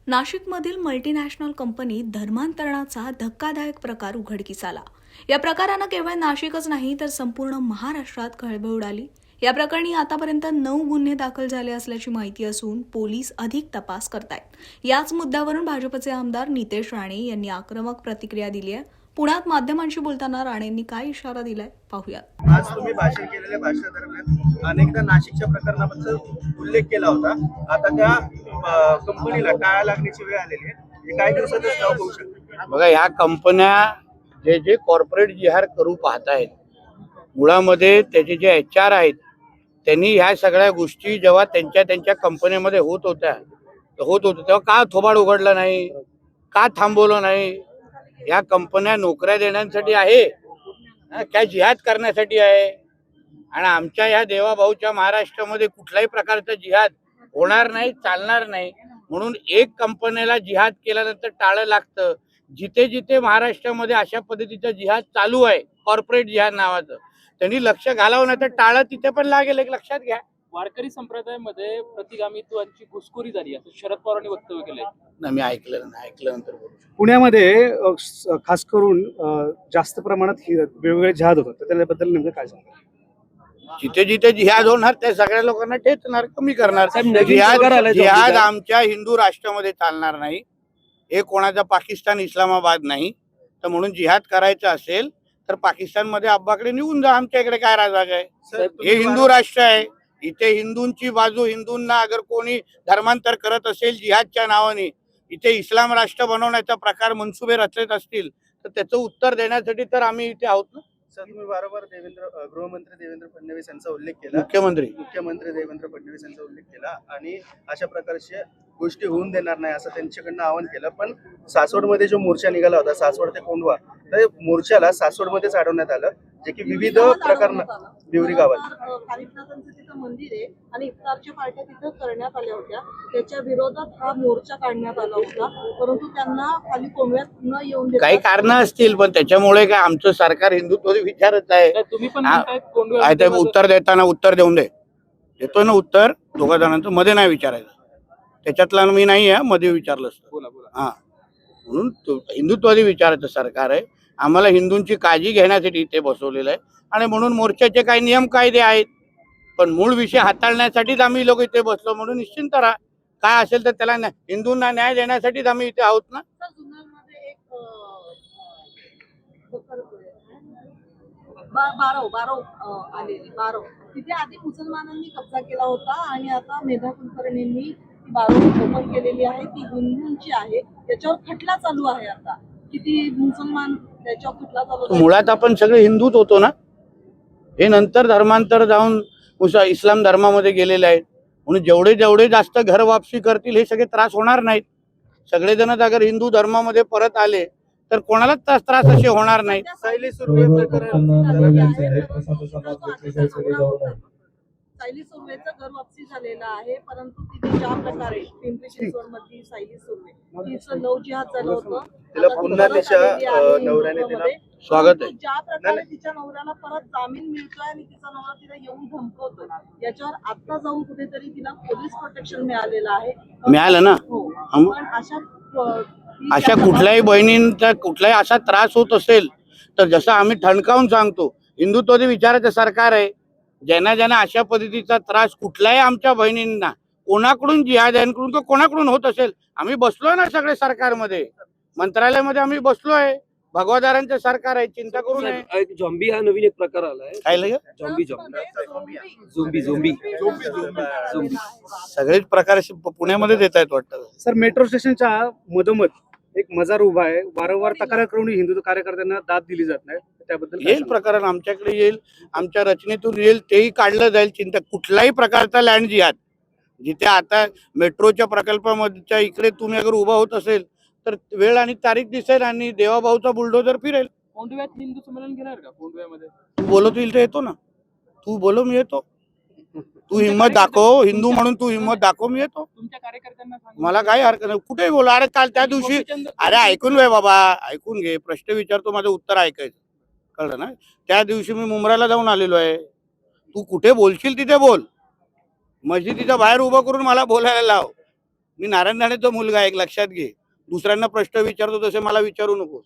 नाशिकमधील मल्टीनॅशनल कंपनीत धर्मांतरणाचा धक्कादायक प्रकार उघडकीस आला. या प्रकारानं केवळ नाशिकच नाही तर संपूर्ण महाराष्ट्रात खळबळ उडाली. या प्रकरणी आतापर्यंत 9 गुन्हे दाखल झाले असल्याची माहिती असून पोलीस अधिक तपास करतायत. याच मुद्द्यावरून भाजपचे आमदार नितेश राणे यांनी आक्रमक प्रतिक्रिया दिली आहे. पुण्यात माध्यमांशी बोलताना राणेंनी काय इशारा दिलाय पाहूया. आज तुम्ही भाषण केलेल्या भाषणादरम्यान अनेकदा नाशिकच्या प्रकरणाबद्दल उल्लेख केला होता. आता त्या कंपनीला टाळा लागण्याची वेळ आलेली आहे. हे काही दिवसातच नाव होऊ शकते. बघा, ह्या कंपन्या जे कॉर्पोरेट जिहार करू पाहत आहेत, मुळामध्ये त्याचे जे HR आहेत त्यांनी ह्या सगळ्या गोष्टी जेव्हा त्यांच्या कंपनीमध्ये होत होतं तेव्हा का थोबाड उघडलं नाही, का थांबवलं नाही? या कंपन्या नोकऱ्या देण्यासाठी आहे काय जिहाद करण्यासाठी आहे? आणि आमच्या ह्या देवाभाऊच्या महाराष्ट्रामध्ये कुठल्याही प्रकारचा जिहाद होणार नाही, चालणार नाही. म्हणून एक कंपनीला जिहाद केल्यानंतर टाळं लागतं. जिथे जिथे महाराष्ट्रामध्ये अशा पद्धतीचा जिहाद चालू आहे, कॉर्पोरेट जिहाद नावाचं, त्यांनी लक्ष घालावं, नाही तर टाळं तिथे पण लागेल. एक लक्षात घ्या, वारकरी संप्रदायामध्ये प्रतिगामित्वाची घुसखोरी झाली असं शरद पवारांनी वक्तव्य केलंय. नाही, मी ऐकल्यानंतर बोलू शकतो. पुण्यामध्ये खास करून जास्त प्रमाणात वेगवेगळे जिहाद होतात, तर त्याबद्दल नेमकं काय सांगा? जिथे जिथे जिहाद होणार त्या सगळ्या लोकांना ठेचणार, कमी करणार. आलाय जिहाद आमच्या हिंदू राष्ट्रामध्ये चालणार नाही. हे कोणाचा पाकिस्तान इस्लामाबाद नाही. तर म्हणून जिहाद करायचं असेल तर पाकिस्तानमध्ये अब्बाकडे निघून जा. आमच्या इकडे काय राजाग आहे? हे हिंदू राष्ट्र आहे. इथे हिंदूंची बाजू, हिंदूंना अगर कोणी धर्मांतर करत असेल जिहादच्या नावाने, इथे इस्लाम राष्ट्र बनवण्याचा प्रकार मनसुबे रचत असतील तर त्याचं उत्तर देण्यासाठी तर आम्ही इथे आहोत ना. सर, तुम्ही वारंवार गृहमंत्री देवेंद्र फडणवीस यांचा उल्लेख केला, मुख्यमंत्री देवेंद्र फडणवीस यांचा उल्लेख केला आणि अशा प्रकारच्या गोष्टी होऊन देणार नाही असं त्यांच्याकडनं आवाहन केलं. पण सासवडमध्ये जो मोर्चा निघाला होता, सासवड ते कोंढवा, तर मोर्चाला सासवडमध्येच अडवण्यात आलं, जे की विविध प्रकरण बिवरी गावात कालिफनाथांचं तिथं मंदिर आहे आणि इफ्तारच्या पार्ट्या तिथं करण्यात आल्या होत्या. त्याच्या विरोधात हा मोर्चा काढण्यात आला होता, परंतु त्यांना खाली कोंढव्यात न येऊन देता काही कारण असतील, पण त्याच्यामुळे काय आमचं सरकार हिंदुत्व विचारत आहे. तुम्ही पण हा, म्हणतायत कोंढव्यात ते उत्तर देताना उत्तर देऊन देतो ना. उत्तर दोघा जणांचं मध्ये नाही विचारायचं. त्याच्यातला मी नाही आहे, मध्ये विचारलं असतं. बोला. हा, म्हणून हिंदुत्वादी विचारायचं सरकार आहे. आम्हाला हिंदूंची काळजी घेण्यासाठी इथे बसवलेलं आहे आणि म्हणून मोर्चाचे काही नियम कायदे आहेत, पण मूळ विषय हाताळण्यासाठीच आम्ही लोक इथे बसलो. म्हणून निश्चिंत राहा, काय असेल तर त्याला हिंदूंना न्याय देण्यासाठीच आम्ही इथे आहोत ना. जुन्नरमध्ये एक बारव आलेली बारव, तिथे आधी मुसलमानांनी कब्जा केला होता आणि आता मेधा कुलकर्णींनी ती बारव ओपन केलेली आहे. ती हिंदूंची आहे. त्याच्यावर खटला चालू आहे. आता किती मुसलमान त्याच्यावर खटला चालू आहे. मुळात आपण सगळे हिंदूच होतो ना. हे नंतर धर्मांतर जाऊन इस्लाम धर्मामध्ये गेलेले आहेत. म्हणून जेवढे जेवढे जास्त घर वापसी करतील हे सगळे त्रास होणार नाहीत. सगळेजण अगर हिंदू धर्मामध्ये परत आले तर कोणालाच त्रास असे होणार नाहीत. सायली सुर्वे प्रकरण सायली सुर्वेचं घर वापसी झालेलं आहे, परंतु तिने ज्या प्रकारे पिंपरी चिंचवड मधली सायली सुर्वे, तिचं लव्ह जिहाद झालं होतं, तिला पुन्हा तिच्या नवऱ्याने तिला स्वागत आहे. ज्या प्रकारे तिच्या नवऱ्याला परत जामीन मिळतोय आणि तिचा नवरा तिला येऊन धमकवतोय, याच्यावर आता जाऊन कुठेतरी तिला पोलीस प्रोटेक्शन मिळालेलं आहे. मिळालं ना. हो, मग पण अशा कुठल्याही बहिणींचा कुठलाही असा त्रास होत असेल तर जसं आम्ही ठणकावून सांगतो, हिंदुत्वादी विचाराचं सरकार आहे. ज्यांना ज्यांना अशा पद्धतीचा त्रास कुठल्याही आमच्या बहिणींना कोणाकडून जिहाद्यांकडून किंवा कोणाकडून होत असेल, आम्ही बसलोय ना सगळे सरकारमध्ये, मंत्रालयामध्ये आम्ही बसलोय. भगवादारांचं सरकार आहे, चिंता करू नये. झॉम्बी हा नवीन एक प्रकार आलाय. काय लगे झोंबी सगळेच प्रकार पुण्यामध्येच येत आहेत वाटतं. सर, मेट्रो स्टेशनच्या मधोमध एक मजार उभा आहे. वारंवार तक्रार करून हिंदू कार्यकर्त्यांना दाद दिली जात नाही, त्याबद्दल काय येईल सांगाल? प्रकरण आमच्याकडे येईल, आमच्या रचनेतून येईल, तेही काढलं जाईल. चिंता कुठल्याही प्रकारचा लँड जिहाद जिथे आता मेट्रोच्या प्रकल्पामधच्या इकडे तुम्ही अगर उभा होत असेल तर वेळ आणि तारीख दिसेल आणि देवाभाऊचा बुलडोजर फिरेल. कोंढव्यात हिंदू संमेलन घेणार का? कोंढव्यामध्ये तू बोलवतो इथे येतो ना. तू बोलव, मी येतो. तू हिंमत दाखव, हिंदू म्हणून तू हिंमत दाखव, मी येतो. तुमच्या कार्यकर्त्यांना सांगा. मला काही हरकत नाही, कुठेही बोला. अरे काल त्या दिवशी, अरे ऐकून घे बाबा, ऐकून घे. प्रश्न विचारतो, माझं उत्तर ऐकायचं, कळलं ना. त्या दिवशी मी मुंब्राला जाऊन आलेलो आहे. तू कुठे बोलशील तिथे बोल. मस्जिदीच्या बाहेर उभं करून मला बोलायला लाव. मी नारायण राणेचा मुलगा आहे, एक लक्षात घे. दुसऱ्यांना प्रश्न विचारतो तसे मला विचारू नको.